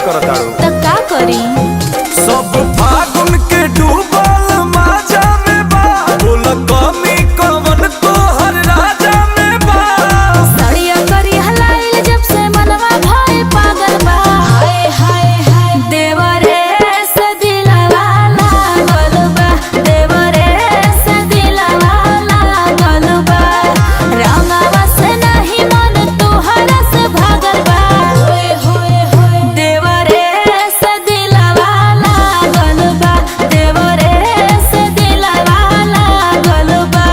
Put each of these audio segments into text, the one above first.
करताड़ू त का करी सब फागुन के डूबल माजा में बा बोल कमी कवन तो हर राजा में बा सड़िया करी हलाइल जब से मनवा भइल पागल बा हाय हाय हाय देवरे से दिलवा लागल बा देवरे से दिलवा लागल बा रंगवा से नहीं मन तोहरा से भागल बा होय होय होय देवरे से दिलवा लागल बा देवरे से दिलवा लागल बा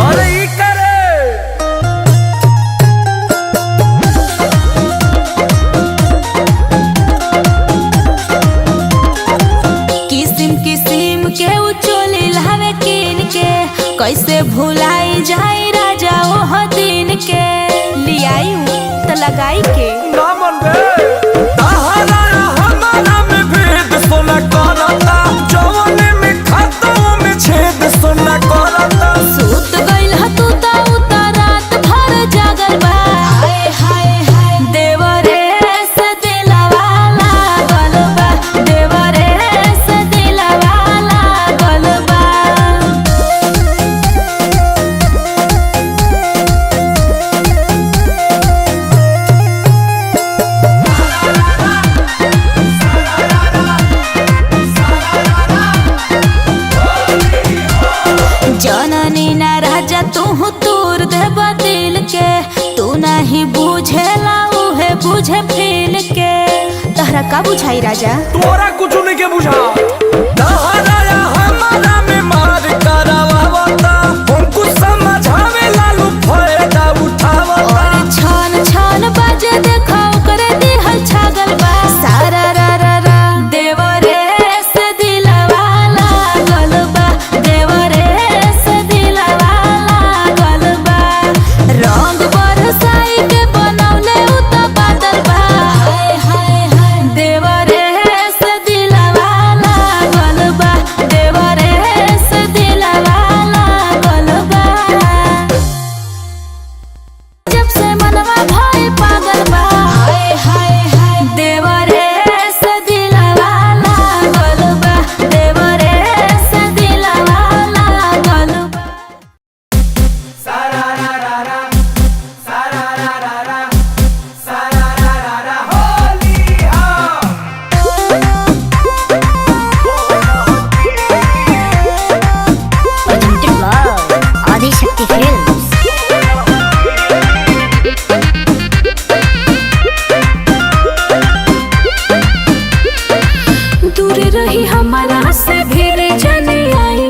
अरे ई करे किसिम किसिम के उचोली लावे किन के कैसे भुलाई जाई राजा ओह दिन के लियाई त लगाई के ना मन बे तहरा हमारा में भेद सोना करता जवानी में खाता में छेद सोना करता सूत गइल ह तू त उतरात भर जागल बा हाय हाय हाय देवरे से दिलवा लागल बा देवरे से दिलवा लागल बा जननी ना राजा तू तूर देब दिल के तू नहीं बुझेला उहे बुझे फील के तहरा का बुझाई राजा तोरा कुछ नहीं के बुझा तहरा हमारा में मार करावाता हमको समझावे लालू फायदा उठावता और छन छन बाजे देखाओ करे दिहल छागल बा सारा रा रा रा देवरे से दिलवा लागल बा देवरे से दिलवा लागल बा रंग बरसाई के बनौले उ त बादल बा हाय हाय हाय देवरे से दिलवा लागल बा देवरे से दिलवा लागल बा जब से मनवा भइल पागल बा हाय हाय हाय देवरे से दिलवा लागल बा देवरे से दिलवा लागल बा Presented by Adi Shakti Films. दूर रही हमारा से भीड़ जनी आई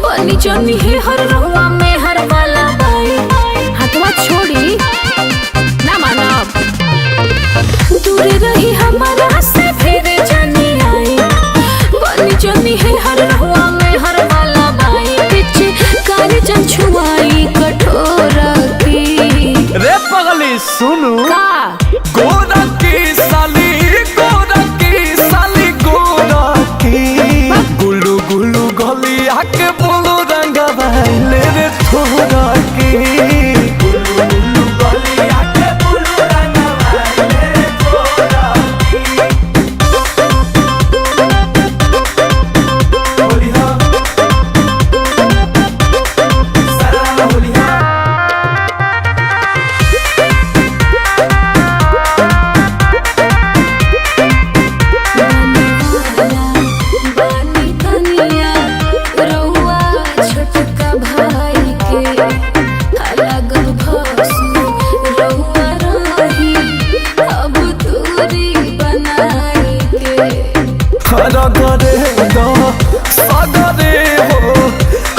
बनी जनी है हर रहुआ में हर वाला बाई हाथवा छोड़ी ना मानब दूर रही हमारा से भीड़ जनी आई बनी जनी है हर रहुआ में हर वाला बाई पीछे कार जन छुआई कठोर की रे पगली सुनू का गोरा की साली गोरा की साली गोरा की गुलू गुलू गली आके बोलो रंगा भाईले रे थोड़ा की गुलू गुलू गली आके बोलो रंगा भाईले रे थोड़ा की होलिया सारा होलिया बानी कनिया रउआ छोटका भाई के अलग भसु रउआ रही अब दूरी बनाई के खरा करे दो सागरे हो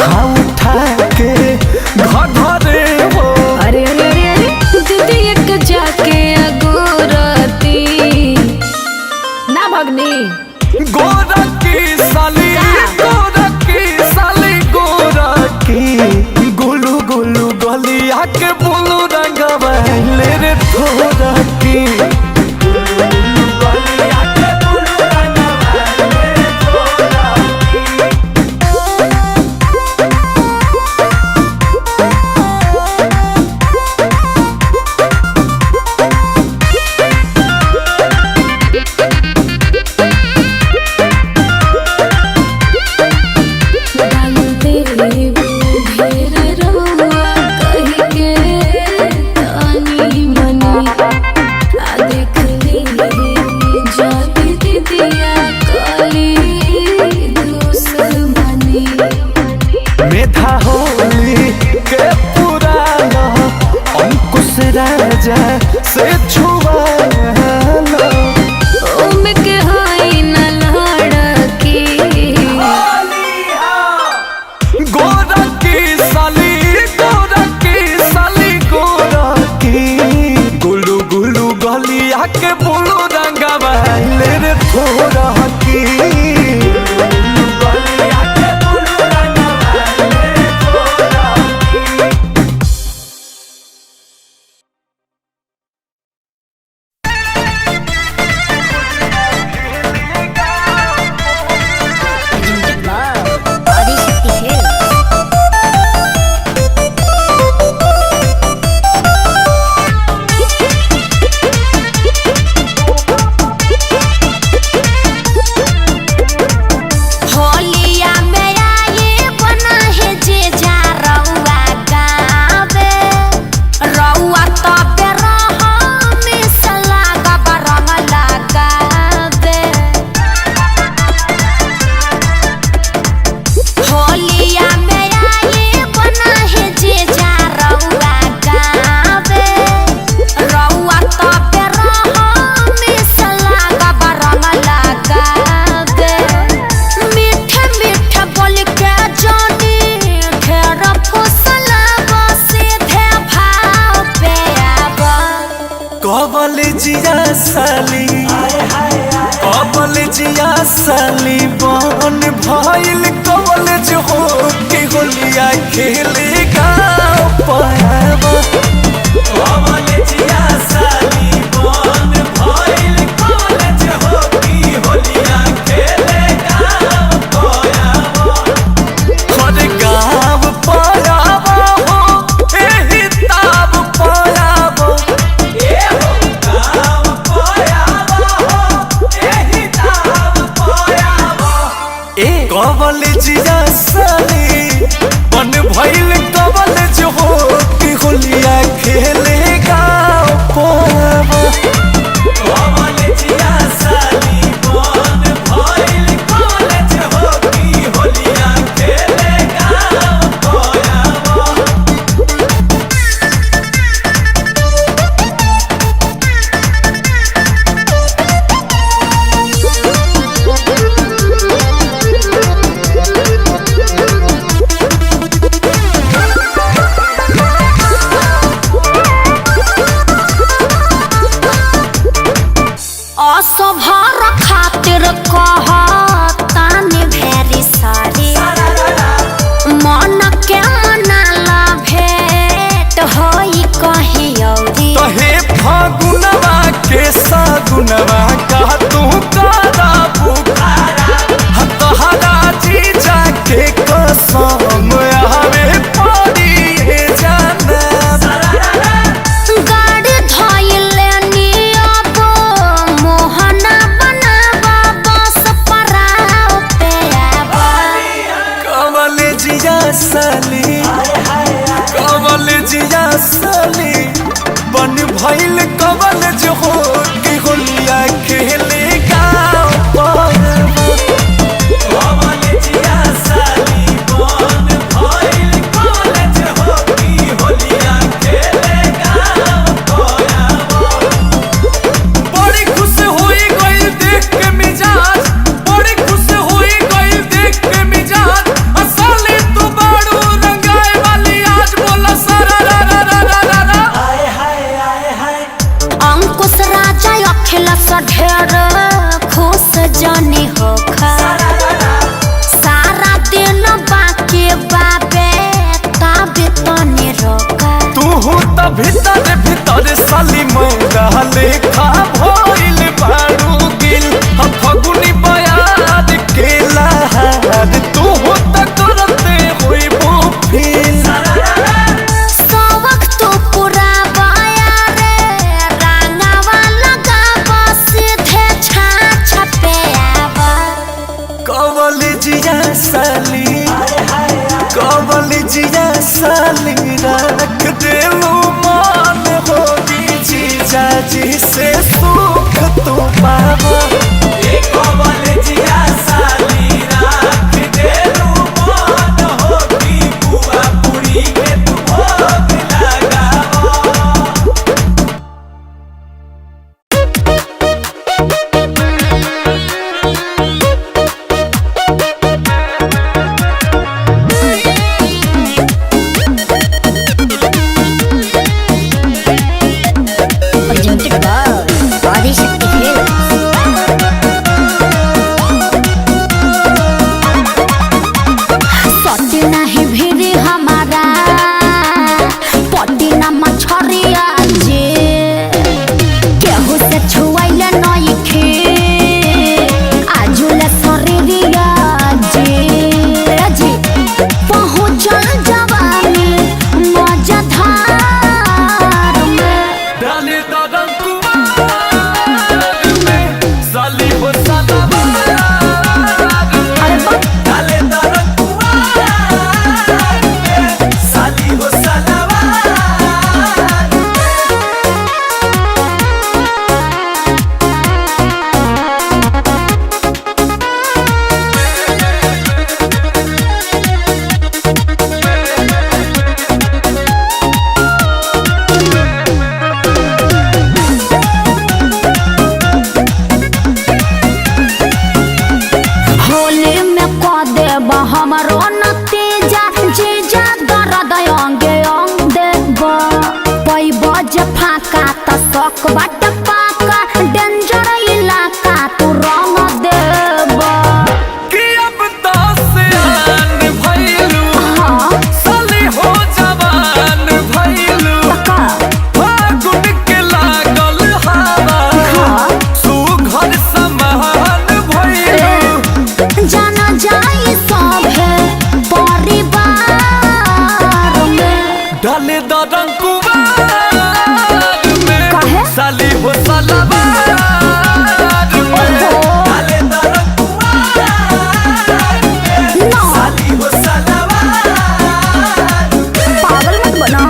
हाँ उठा के घरे हो अरे अरे अरे अरे दीदी एक जाके अगोरती ना भगनी गोरा की साली गोरा की साली गोरा की गुलू गुलू गली आके बोलू रंगा बहले रे थोड़ा की गुलू गुलू गली आके बोलू रंगा बहले रे थोड़ा की जिया साली बन भइल कॉलेज हो के होलिया खेले गाँव पावा कॉलेजिया साली बन भइल कॉलेज हो की होलिया खेले गाँव पावा हर गाँव पावा हो एही ताब पावा ए हो गाँव पावा हो एही ताब पावा ए कॉलेजिया साली बन भइल कॉलेज हो की होलिया खेले गाँव पावा कॉलेजिया साली बन भइल कॉलेज हो की होलिया खेले गाँव पावा असभर खातिर कहतानी भेरी सारी मन के मनाला भेंट होई कहीं औरी तहे फागुनवा के सागुनवा का तू करा बुखारा हतहरा जी जाके कसम आवे पड़ी हे जाना गाड़ी धइले नियब मोहना बनावा बस पराव पे आवा कॉलेजिया साली कॉलेजिया साली बन भइल कॉलेज हो की होलिया खेले गाँव पावा कॉलेजिया साली बन भइल कॉलेज हो की होलिया खेले गाँव पावा बड़ी खुश हुई गई देख के मिजाज बड़ी खुश हुई गई देख के मिजाज असली तू बाड़ू रंगाए वाली आज बोला सारा रा रा रा रा रा रा अंकुश राजा अखिलेश ढेर खुश जानी होखा सारा दिन बाकी बाबे ताबे तनी रोका तू त भीतर भीतर साली मैदा लेखा भइल बाड़ू गिल फगुनी बयाद के लहर तू त करते होई वो फील सबक तो पूरा बाया रे रंगावा लगावा सीधे छाछ पे आवा कॉलेजिया साली कॉलेजिया साली रख देलू मान होगी जीजा जी से सुख तू पावा कॉलेजिया साली रख देलू मान होगी बुआ पूरी के तू भोग लगावा Presented by आदिशक्ति फिल्म्स। सटी नहीं भिरी हमारा पटी ना मछरिया जे केहू से छुआइले नई खे आजुले शरीरिया जे पहुँचल जवानी मजधार में डाले दादम कुमार में साली हो सलावार अरे बा डाले दादम कुमार में साली हो सलावार होली में क देब हमरो नतीजा जीजा दर्द अंगे अंग देब पैब जे फाका त शौक बाट पाका डेंजर इलाका तू रंग दे जाना जाए सब है परिवार में। डाले दरंग कुमार में काहे? साली हो सलवार में डाले दरंग कुमार में ना। साली हो सलवार पागल मत बनाओ।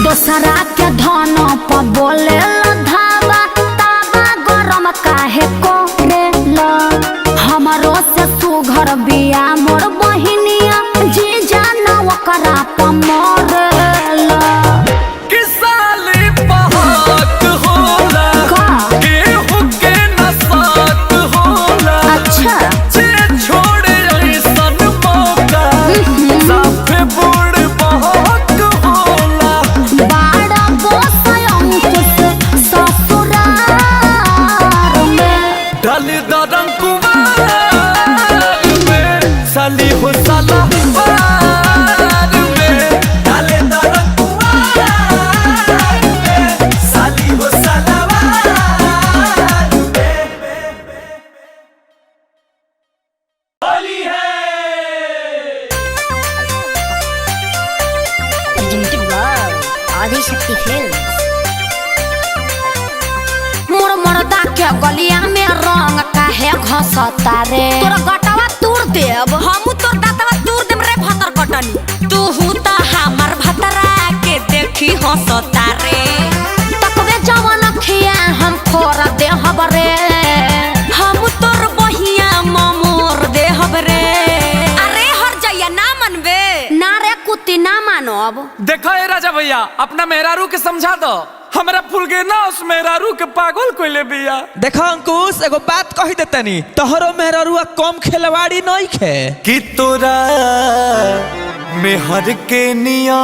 दोसरा के धन पर बोले धावा तावा गरम काहे करेला। हमारो से सुघर बिया मोर बहिनिया जी जाना ओकरा पर मरेला। कि साली बहक होला का? केहू के नसाक होला अच्छा जे छोड़े ऐसन मौका साफे बूढ़ बहक होला बाड़ा बोसय अंकुश ससुरार में। डाली दरंग कुमार में साली हो सलवार में डाले दरंग कुमार में साली हो सलवार में। होली है Presented by Adi Shakti Films. मोर मर्दा के गलिया में रंग काहे घसता रे। तोर गटवा तूर देब हमू तोर दातवा तूर देम रे भतर कटनी। तू त हमर भतरा के देखी हंसता रे। तकवे जवन खिया हम फोर देहब रे। हम तोर बहिया ममोर देहब रे। अरे हर जइया ना मनबे ना रे कुत्ती ना मानब। देखो ए राजा भैया अपना मेहरारू के समझा दो हमरा फूल के ना उस मेहरारू के पागल कोइले बिया। देखो अंकुश एगो बात कही देतनी तोहरो मेहरुआ कम खेलवाड़ी नहीं खे कि तोरा मेहर के नियत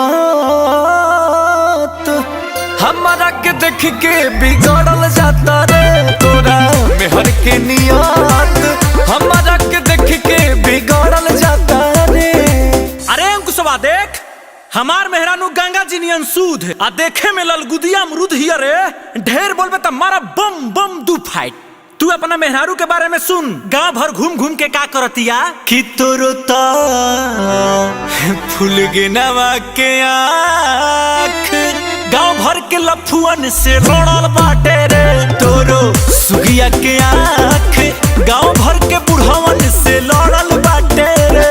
हमारा के देख के बिगड़ल जाता रे। तोरा मेहर के नियत हमारा के देख के बिगड़ल जाता रे। अरे अंकुशवा देख हमार मेहरानू गंगा जी नियन सूद है आ देखे में ललगुदिया अमरूद हिया रे। ढेर बोलबे त मारा बम बम दू फाइट। तू अपना मेहरारू के बारे में सुन गांव भर घूम घूम के का करतिया कि तोरो ता फूल गे नवा के आँख गांव भर के लफुअन से लड़ल बाटे रे। तोरो सुगिया के आँख गांव भर के बुढ़वन से लड़ल बाटे रे।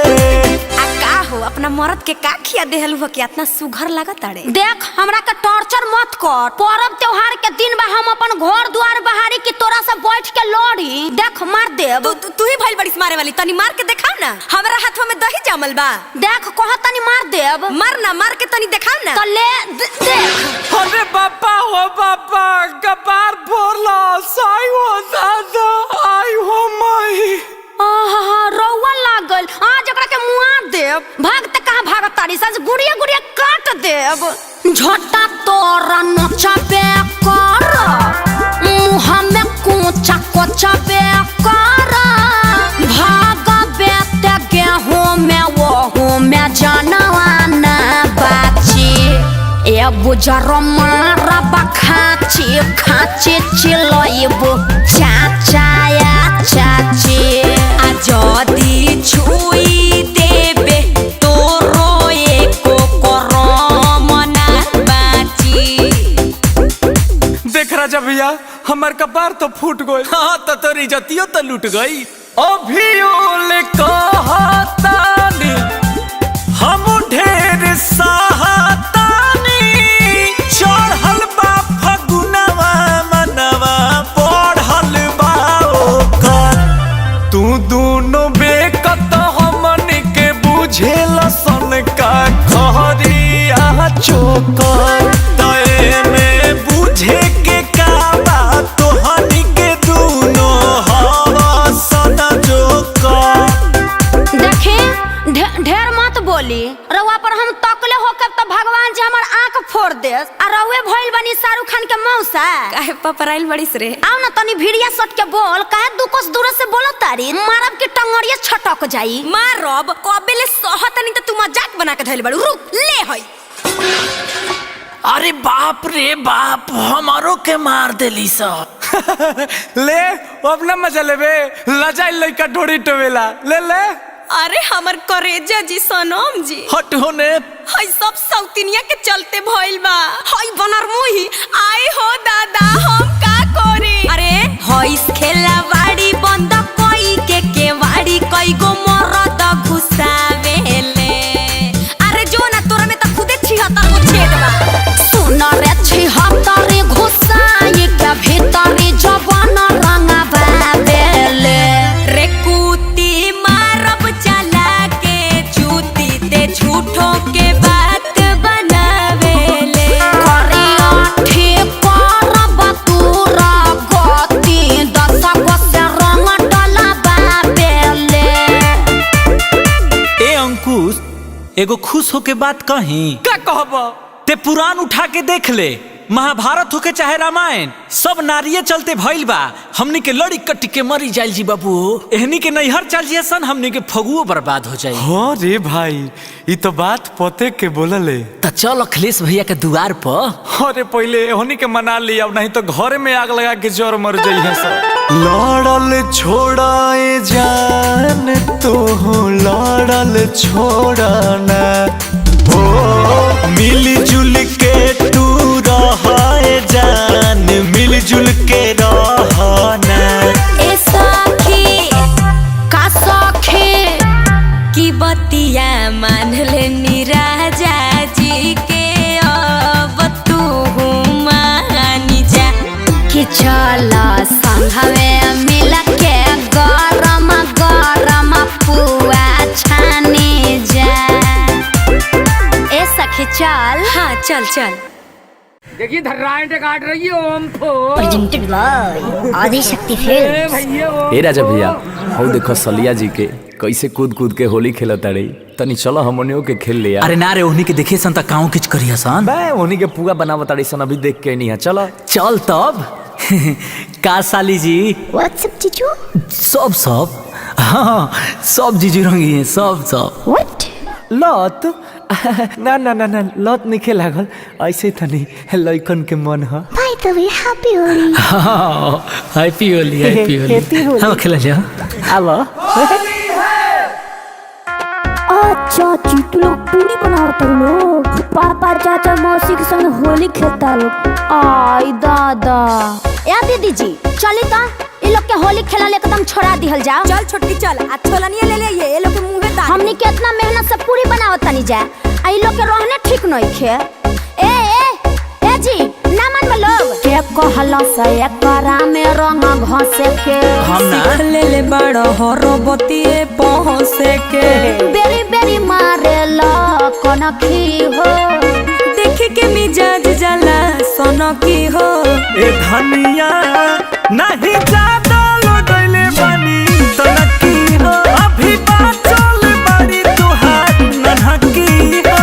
आ का हो अपना मर्द के का खिया देहलु हो कि इतना सुघर लागत अड़े। देख हमरा के टॉर्चर मत कर। पर्व त्योहार के दिन बा हम अपन घर द्वार बहारी की तोरा से बैठ के लड़ी। देख मार देब। तू ही भइल बड़ीस मारे वाली तनी मार के देखाओ ना। हमरा हाथवा में दही जमल बा। देख कह तनी मार देब। मार ना मार के तनी देखाओ ना। तो ले देख। अरे बापा हो बापा कपार फोड़ला साई हो दादा आई हो माई। आहा रौवा लागल आज एकरा के मुआ देब। भागते कहां भागत तारी सज गुड़िया गुड़िया काट देब। झोटा तोरा नचाबे कर मुंह में कोचा कोचा बे कर। भागबे ते गेहूं में वो में जानवा ना बाची। ए बुजर मारा बखाची खाची चिलइबो चाचाया चाची। आ जदी छुई देबे तोरो एको करम ना बाची। देख राजा भैया हमर कपार तो फूट गई। हाँ तो तोरी इज्जतियो तो लूट गई। अभियोल कहतानी हम ढेर सहातानी चढ़ल बा फगुनवा मनवा बढ़ल बा ओकर। तू दोनों बेकत हमन के बुझेल सन का खरिया चोकर। तय में बुझे के का बात तोहनी के दोनों हवा सन जोकर। देखे ढेर मत बोली। रउआ पर हम तकले होकर तो भगवान जी हमार आंख फोड़ दे। आ रउए भइल बनी शाहरुख खान के मौसा। काहे पपराइल बड़ीस रे? आओ ना तनी भिड़िया सट के बोल, काहे दू कोस दूर से बोलो तारी, मारब के टंगड़िया छटक जाई। मारब कबेले सहतनी त तू मजाक बना के धइल बड़ू। रुक ले हई। अरे बाप रे बाप, हमारो के मार देली सब। ले अपना मजा लेबे, लजाई लइका ढोड़ी टोवेला। ले ले अरे हमर करेजा जी सनम जी, हट होने। हई सब सौतिनिया के चलते भइल बा। हई बनर मुही आए हो दादा, हम का करे? अरे हई खेला बाड़ी बंद कोई के केवाड़ी, कई गो मरद घुसावेले। अरे जो ना तोरा में त खुदे 76 गो छेद बा। सुन रे 76 घुसाई के भीतर जवान रंगा बाबेले। रे कुती मारब चला के चूती ते झूठों के बात बनावेले। करिया ठीक करब तूरा गति, 10 गो से रंग डला बाबेले। ए अंकुश, एगो खुश होके बात कही। का कहब? ते पुराण उठा के देख ले, महाभारत होके चाहे रामायण, सब नारिये चलते भइल बा। हमनी के लड़ी कट्टी के मरी जाइल जी बाबू। एहनी के नैहर चल जिए सन, हमनी के फगुओ बर्बाद हो जाई। हाँ रे भाई, ये तो बात पते के बोलले। त चल अखिलेश भैया के द्वार पर। अरे पहले होनी के मना लिया, नहीं तो घर में आग लगा के जोर मर जाइए सब। लड़ल छोड़ाए जान तो लड़ल छोड़ना, ओ मिलजुल के तू रहाए जान, मिलजुल के रहना। ए सखी का सखी की बतिया मान ले राजा जी के, अब तू मानी जा कि चल संघवे मिल के गरम गरम पुआ छानी जा। ए सखी चल। हाँ चल चल। देखिए धर्राएं काट रही है ओम फो। प्रेजेंटेड बाय आदि शक्ति फिल्म। ए राजा भैया, हो देखो सलिया जी के कैसे कूद कूद के होली खेलता रही। तनी चलो हमनियों के खेल लिया। अरे ना रे, ओहनी के देखे सन त काऊ किच करिया सन। बे उन्हीं के पुआ बनावत ताड़ी सन, अभी देख के नहीं है। चलो चल तब। का साली जी? व्हाट्सएप जीजू। सब हाँ, सब जीजू रंगी है, सब। व्हाट? लत ना ना ना ना लत नहीं खेला गल, ऐसे तनी लइकन के मन ह। By the way happy Holi. Happy Holi, happy Holi. हम खेला जा। आलो अच्छा चीटू लोग पूरी बनावता लोग, पापा चाचा मौसी के संग होली खेलता लोग। आई दादा। या दीदी जी चली ता ये लोग के होली खेला ले एकदम छोड़ा दिहल जाओ। चल छोटकी चल, आ छोलनिया ले ले, ये लोग के मुंह में दाग। हमनी के इतना मेहनत से पूरी बनावत तनी जा, आ ये लोग के रहने ठीक नहीं खे। ए जी ना मन में लोग के कहला से एकरा में रंग घसे के। हम ना ले ले बड़ हरो बतिए पहुंचे के। बेरी बेरी मारे ला कनखी हो, देख के मिजाज जला सोनो की हो। ए धनिया नहीं ज्यादा लड़ले बनी तो नकी हो, अभी बात चल बड़ी तुहार ननकी हो।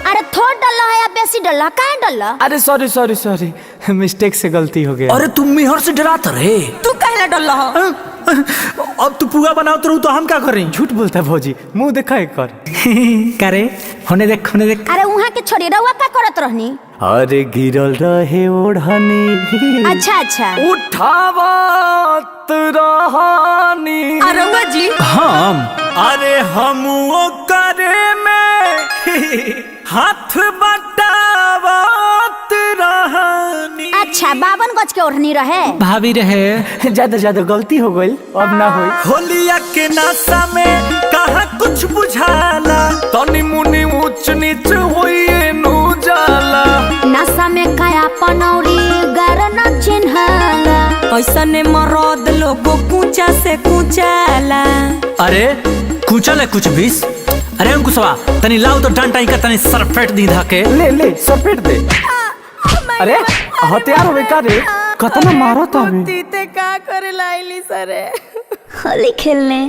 अरे थोड़ डला है या बेसी डला? काहे डला? अरे सॉरी मिस्टेक से गलती हो गया। अरे तुम मिहर से डराता रे। तू कहला डल्ला हो? अब तू पुआ बनाओ तो हम क्या करें? झूठ बोलता भौजी, मुंह देखा एक कर। करे होने देख। अरे वहाँ के छोड़ी रउआ का करत रहनी? अरे गिरल रहे ओढ़नी, अच्छा उठावत रहनी। अरंगा जी हम अरे हम वो करे में हाथ बटावत रहनी। अच्छा 52 गज के ओढ़नी रहे। भाभी रहे। ज्यादा गलती हो गई, अब ना होई। होलिया के नासा में कहा कुछ बुझाला, तनी मुनी ऊंच नीच होइए नु जाला। नशा में काया पनौरी गर न चिन्हाला, ऐसा ने मरद लोगो कूचा से कूचाला। अरे कुचल है कुछ बीस। अरे अंकुशवा तनी लाओ तो डंटा का तनी सरफेट दी धाके। ले सपेट दे। अरे हथियार होवे का रे? कतना मारत हमें। तीते का करे लाइली सरे। होली खेलने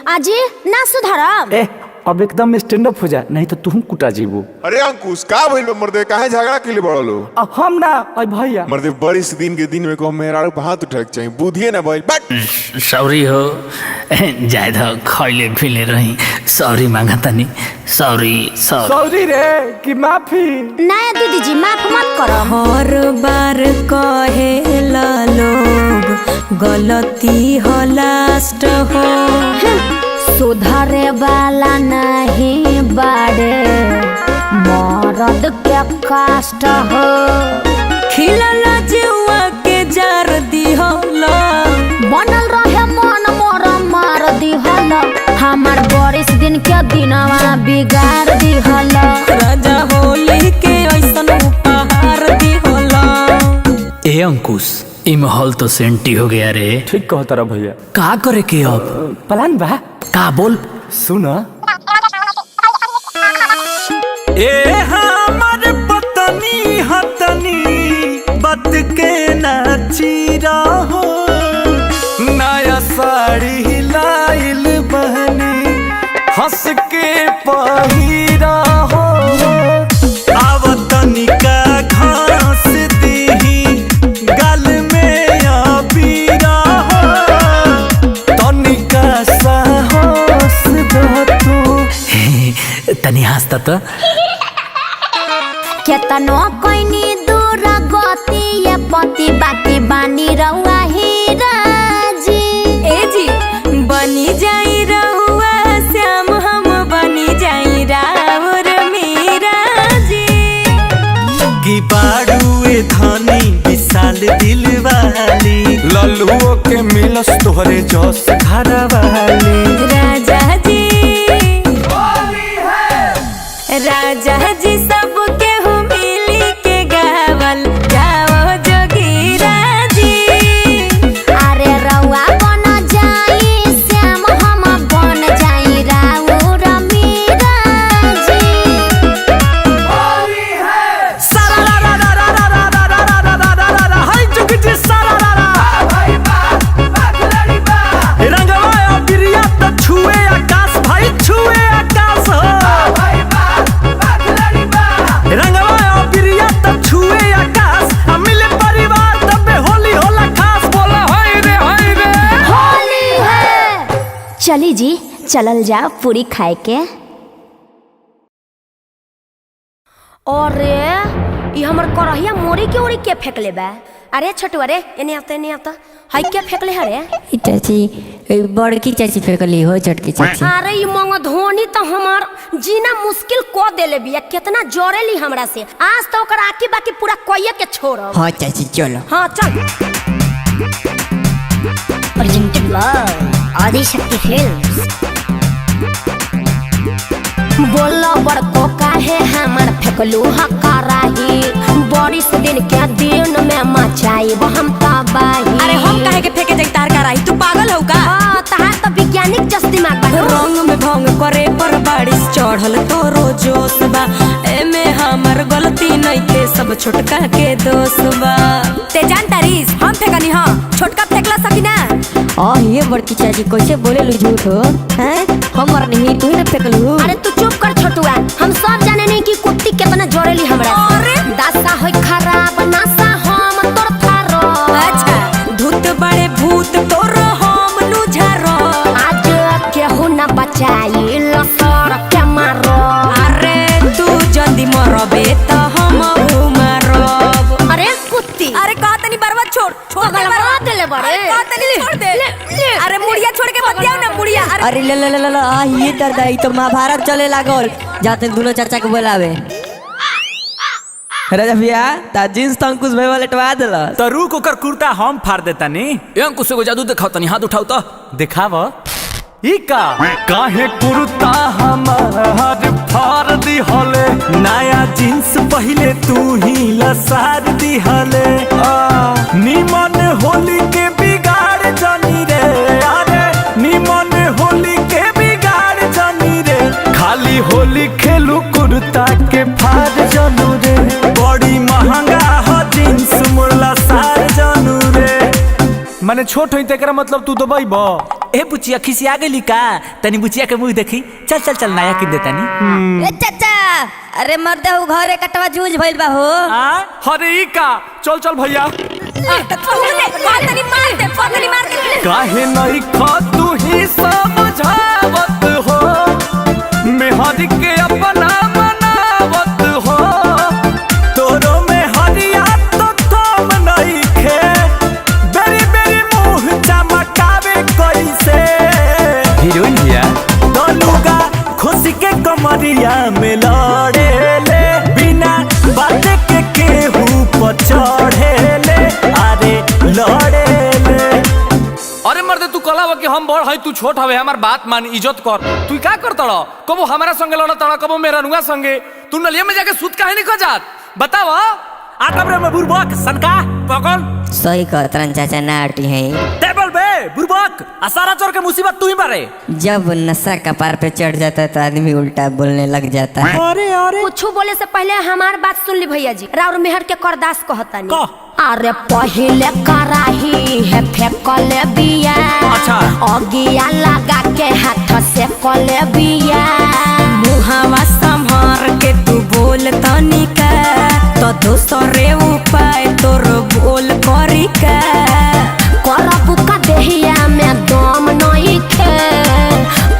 आजी ना सुधारब। ए अब एकदम स्टैंड अप हो जा, नहीं तो तू कुटा जीबू। अरे अंकुश का भइल बा मर्दे, काहे झगड़ा के लिए बड़लो? हम ना भाई भैया मर्दे बरिस दिन के दिन में को मेरा पे हाथ उठाक चाहिए, बुधिए ना भाई। बट सॉरी हो, ज्यादा खैले फिले रही, सॉरी मांगा तनी, सॉरी सॉरी। सॉरी रे कि माफी। नया दीदी जी माफ मत करो। हर बार कहेला लोग गलती हो लास्ट हो, सुधरे वाला नहीं बाड़े मरद के कष्ट हो। खिलल जुआ के जार दिहला, बनल रहे मन मोर मार दिहल, हमार बरिस दिन के दिनवा बिगाड़ दिहल। राजा होली के ऐसन उपहार दिहला। ए अंकुश, ई माहौल तो सेंटी हो गया रे। ठीक कहो तारा भैया। का करे के अब? प्लान बा का बोल? सुन ए हमर पतनी हतनी बात के नाची रहो, नया साड़ी लाइल बहनी हंस के पहिरा हो। आवतनी का घास दीही गल में अबीरा हो, तनिका साहस दो तू। तनी हंसता तो। केतनो कोइनी दूर गति ये पति बाकी बानी रहुआ हीरा जी। ए जी बनी जाई रहुआ श्याम, हम बनी जाई राउर मीरा जी। की बाड़ुए धनी विशाल दिल वाली, लल्लुओ के मिलस तोहरे जोश घर वाली। राजा जी राजा जी सब केहू मिली के गावल जाओ जोगीरा जी। अरे रहुआ बन जाई श्याम, हम बन जाई राउर मीरा जी। हाय जुग जी सारा रंगवा बिरिया तो छुए आकाश भाई, छुए आकाश हो। रंगवा बिरिया तो छुए आकाश, मिले परिवार तबे होली होला खास। बोला हाय रे हाय रे होली है। चली जी चलल जा पूरी खाए के। अरे ये हमर करहिया मोरी के ओरी के फेंक ले बा। अरे छोटू, अरे एने आता हाय के फेंक ले हरे। चाची बड़की चाची फेंकली हो, छोटकी चाची। अरे ये मंग धोनी तो हमार जीना मुश्किल को देले बिया। कितना जोरेली हमरा से, आज तो ओकर आकी बाकी पूरा कोइये के छोड़ब। हाँ चाची चलो। हाँ चल। Presented by Adishakti films. बोलो बड़को काहे हमर फेंकलू हकाराही, बरिस दिन के दिन में मचाई हम तबाही। अरे हम काहे के फेंके जाई तार कराई, तू पागल हो का? हाँ तहार तो वैज्ञानिक जस दिमाग बा। रंग में भंग करे पर बारिश चढ़ल तोरो जोश बा, एमे हमर गलती नहीं के सब छोटका के दोष बा। ते जान तारीस हम फेंकनी, हां छोटका फेंकला सकिना। ये बड़की चाची कैसे बोले लू झूठ हो? हैं हमर नहीं, तू ही ना फेंकलू। अरे तू चुप कर छोटुआ, हम सब जाने नहीं कि कुत्ती कितना जोरेली हमरा। अरे दासा होई खराब नासा हम तोर थारो। अच्छा धूत बड़े भूत तोरो हम नु झारो। आज केहू न बचाई लसर के मारो। अरे तू जल्दी मरबे त हम मरब। अरे कुत्ती, अरे का तनी बर्बाद छोड़ पगल बना देले बड़े। का तनी छोड़ दे। अरे मुड़िया छोड़ के मत जाओ ना मुड़िया। अरे ले ले ले ले ये दर्द आई तो महाभारत चले लागल। जाते दोनों चाचा के बुलावे। राजा भैया ता जींस तो अंकुश भाई वाले टवा देला। तो रुक ओकर कुर्ता हम फाड़ देता नी। ए अंकुश को जादू दिखाओ तनी, हाथ उठाओ तो दिखाव ई का काहे कुर्ता हमार फाड़ दिहले, नया जींस पहले तू ही लसार दिहले। निमन होली के बिगाड़ जानी रे, अरे निमन होली के बिगाड़ जानी रे। खाली होली खेलू कुर्ता के फाड़ जानू रे। बड़ी महंगा हो जींस मोरला सार जानू रे। माने छोट होई तेकरा मतलब तू दबाई बा। ए बुचिया खिसिया गेली का तनी बुचिया के मुंह देखी चल चल चल नया किन देतानी ए चाचा अरे मर्दे हो घरे कटवा जूझ भइल बा हो अरे ई का चल चल भैया काहे नहीं खा तू ही समझावत हो मेहर के अपना बनावत हो तोरो में हरिया तो थम नहीं खे बेरी बेरी मुंह चमकावे कैसे हीरोइन भैया दोनुगा खुशी के कमरिया में लड़े ले बिना बात के केहू पर चढ़े ले अरे लड़े ले। अरे मर्दे तू कला कि हम बड़ है तू छोट हवे हमार बात मान इज्जत कर तू का करत रह कबो हमारा संगे लड़त रह कबो मेरा नुआ संगे तू नलिया में जाके सूत काहे नहीं खा जात बताओ आकब रे बुरबक सनका पकड़ सही कहतरन चाचा नाटी है टेबल बे बुरबक सारा चोर के मुसीबत तू ही मारे जब नशा कपार पे चढ़ जाता है तो आदमी उल्टा बोलने लग जाता है कुछ बोले से पहले हमार बात सुन ली भैया जी राउर मेहर के करदास कहतानी अरे पहले कराही है फेंकले बिया अच्छा अगिया लगा के हाथ से कले बिया मुहावा संभार के तू बोल तनिका तो दूसरे उपाय तोर बोल करी का करबू का देहिया में दम नहीं खे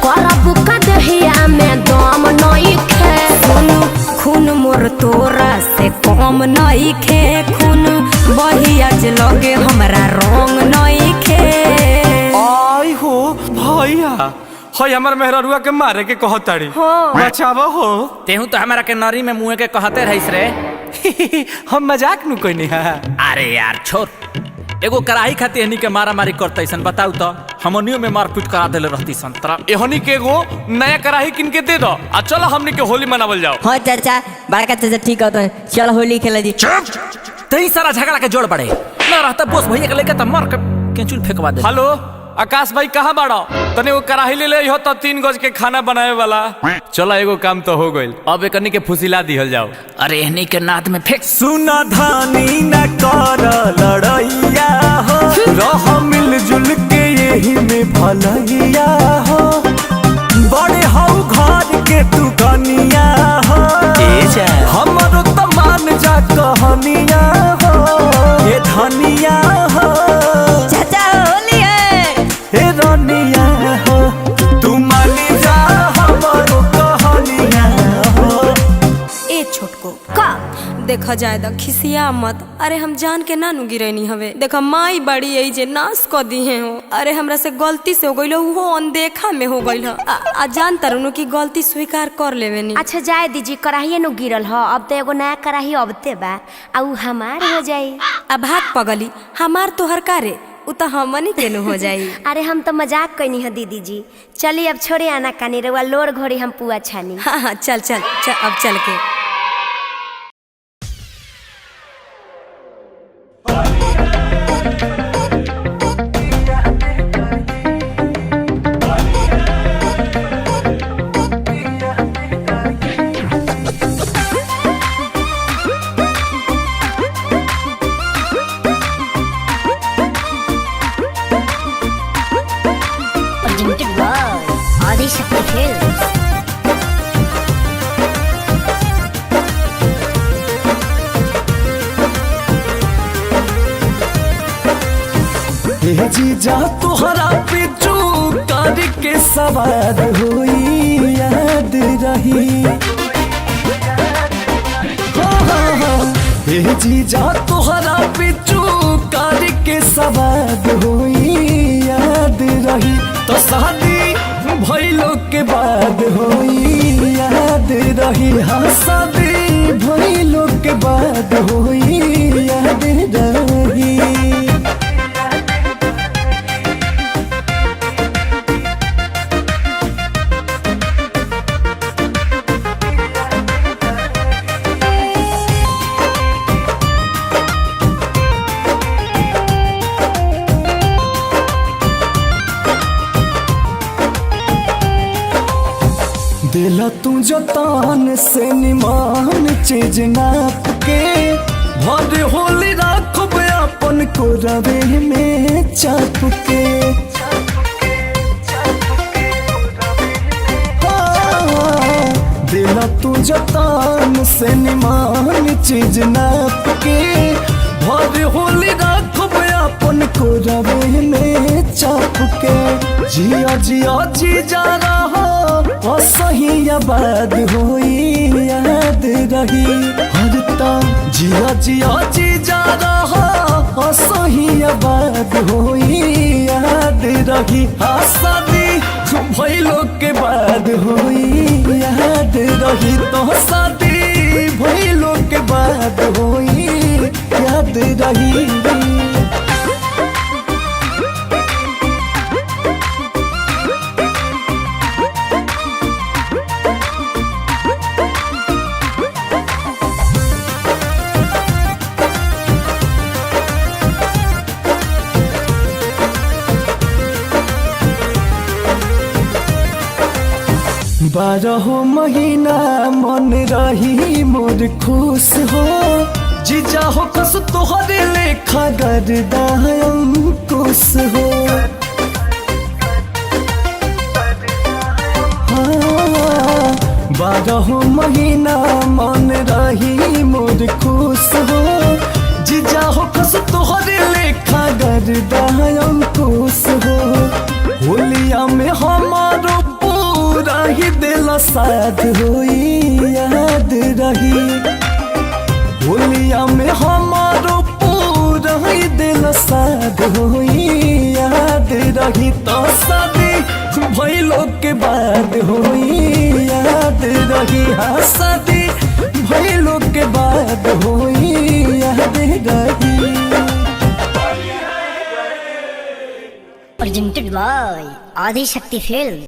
करबू का देहिया में दम नहीं खे खून मोर तोरा से कम नहीं खे खून बहिया लगे हमरा रंग नहीं खे आई हो भैया होय हमर मेहररुआ के मारे के कहताड़ी बचावा हो तेहू तो हमरा के नरी में मुंह के कहते रहिस रे हम मजाक नु कोनी है अरे यार छोड़ एगो कराही खाती हनी के मारा मारी करते सन बताऊ तो हमनियो में मारपीट करा देले रहती संतरा एहनी के एगो नया कराही किन के दे दो आ चलो हमनी के होली मनावल जाओ हाँ चाचा बड़का चाचा ठीक है चल होली खेला जी तई सारा झगड़ा के जोड़ पड़े ना रहता बोस भैया के लेके त मार के केचुल फेंकवा दे हेलो आकाश भाई कहाँ बाड़ो तने वो कराही ले ले हो तो 3 गज के खाना बनावे वाला चलो एगो काम तो हो गइल अब एकनी के फुसिला दिहल जाओ अरे हनी के नाद में फेंक सुना धानी न कर लड़ैया हो रह मिलजुल के यही में भलैया हो बड़े हो घर के तू कनिया हो हमरो तो मान जा कहनिया हो ये धनिया हो चाचा होली है हे रनिया हो तू मानी जा हमरो कहनिया हो ए छोटको का देखा जाए दा खिसिया मत अरे हम जान के ना नु गिरनी हवे देखा माई बड़ी आई जे नाश क दी है हो अरे हमरा से गलती से हो गइल वो अनदेखा में हो गइल आ जान तरनु की गलती स्वीकार कर लेवे नी अच्छा जाए दीजिए कराही नु गिरल ह अब तो एगो नया कराही अबते बा आ उ हमार हो जाई आ भाग पगली हमार तोहर कारे उ तो हमनी के नु हो जाई अरे हम तो मजाक कइनी है दीदी जी चलिए अब छोड़े आना कानी रवा लोर घोड़ी हम पुआ छानी हाँ चल चल अब चल के आदिशक्ति फिल्म्स जीजा तोहरा पिचू करके सवार हुई याद रही जीजा तोहरा पिचू करके सवार हुई याद रही तो शादी भइलो के बाद हुई याद रही हाँ शादी भइलो के बाद हुई याद रही दिला तू जतान से निमान चीज नाप के भर होली राखब अपन को रवे में चाप के बोला तू जतान से निमान चीज नाप के भर होली राखब अपन को रवे में चाप के जिया जिया जी जा रहा सही आबाद होई याद रही हरता जिया जिया जी जा रहा सही आबाद होई याद रही शादी भइलो के बाद होई याद रही तो शादी भइलो के बाद होई याद रही बारह महीना मन रही मोर खुश हो जीजा हो कस तोहरे लेखा गर्दा अंकुश हो बारह महीना मन रही मोर खुश हो जीजा हो कस तोहरे लेखा गर्दा अंकुश हो होलिया में हमारो रही दिल साथ होई याद रही होलिया में हमारो पूरा ही दिल साथ होई याद रही तो शादी भइलो के बाद होई याद रही हाँ शादी भइलो के बाद होई याद रही प्रेजेंटेड बाय आदि शक्ति फिल्म।